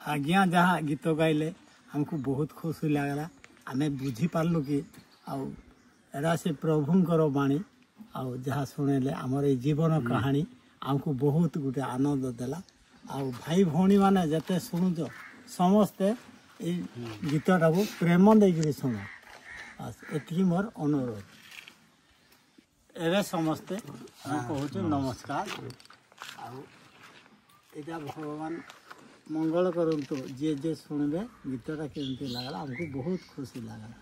आज्ञा जहाँ गीत गाइले हमको बहुत खुशी लगला। आम बुझी पार्लु कि एरा से प्रभुंकर बाणी आउ जहाँ शुणेले आमर ये जीवन कहानी आमको बहुत गोटे आनंद देला। आउ भाई भौणी मैंने जिते शुणुच समस्ते ये गीतटा को प्रेम देकर शुण ये मोर अनुरोध। एवं समस्ते कहूँ नमस्कार। आजा भगवान मंगल करंतु जे जे शुणबे गीतटा केमती लगला हमको बहुत खुशी लगला।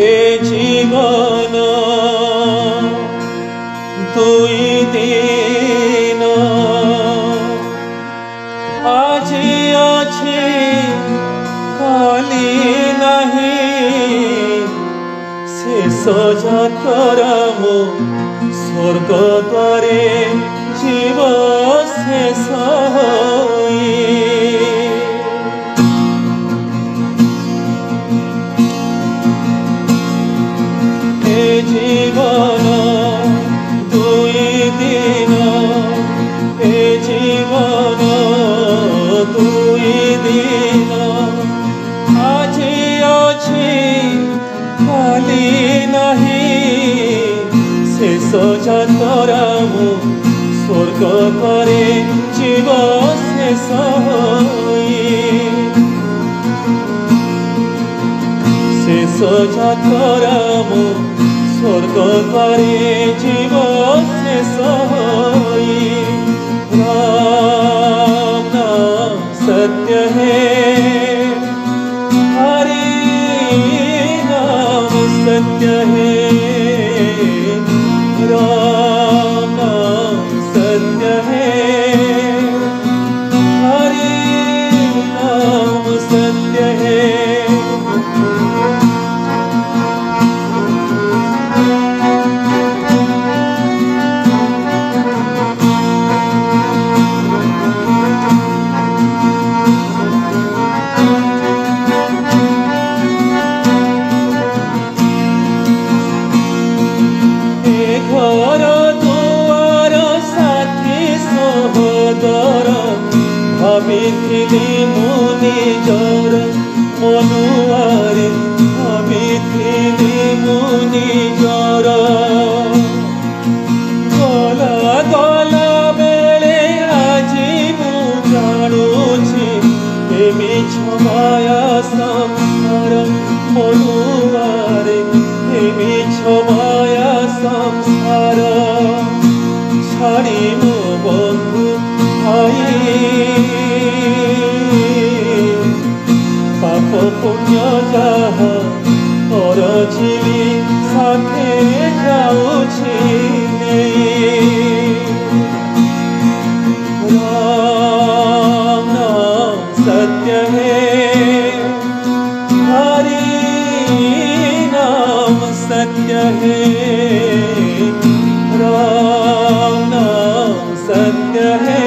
ए जीवन दुई दिन आज अच्छे काली नहीं शेष जातरा मो स्वर्ग द्वारे जीव शेष जीवन दुई दिन ए जीवन दुई दिन आज अच्छी काली नहीं शेष जातरा मु स्वर्ग करे जीव शेष शेष जातरा मु स्वर्ग करे जीव शेष राम नाम सत्य है हरि नाम सत्य है राम नाम सत्य है हरि नाम सत्य है। घर दुआर साथी सहोदर भाविथिली मु निजर मनुआरे भाविथिली मु निजर गला गला बेले आजी मु जानुछि ए मिछ माया संसार मनुआरे ए मिछ माया संसार छाड़ी मो बंधु भाई पाप पुण्य जहा करछिली साथे जाउछि राम नाम सत्य है हरि नाम सत्य है राम नाम सत्य है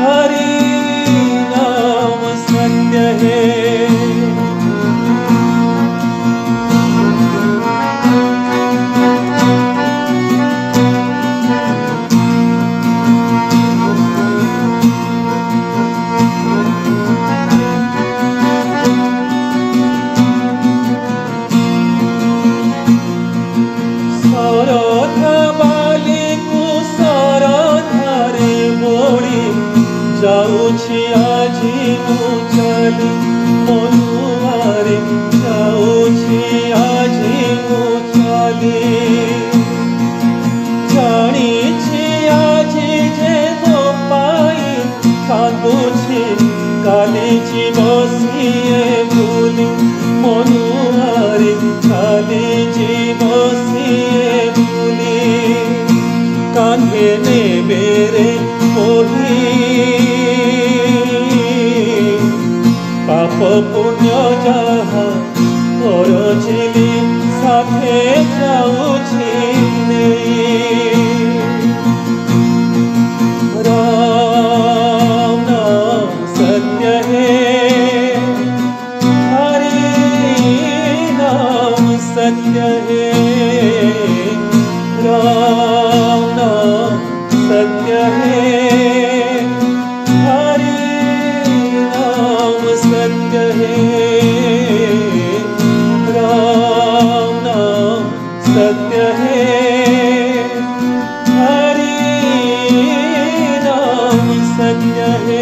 हरि नाम सत्य है। जाउछि आजी मु चली मनुआरे जाउछि आजी मु चली जानिछि आजी जे मो पाई कांदुछि काली जीव सिए भूली मनुआरे काली जीव सिए भूली कान्हे नेबे रे मोही पाप पुण्य जहा करछिली साथे जाउछि राम नाम सत्य है सत्य है, राम नाम सत्य है, हरि नाम सत्य है।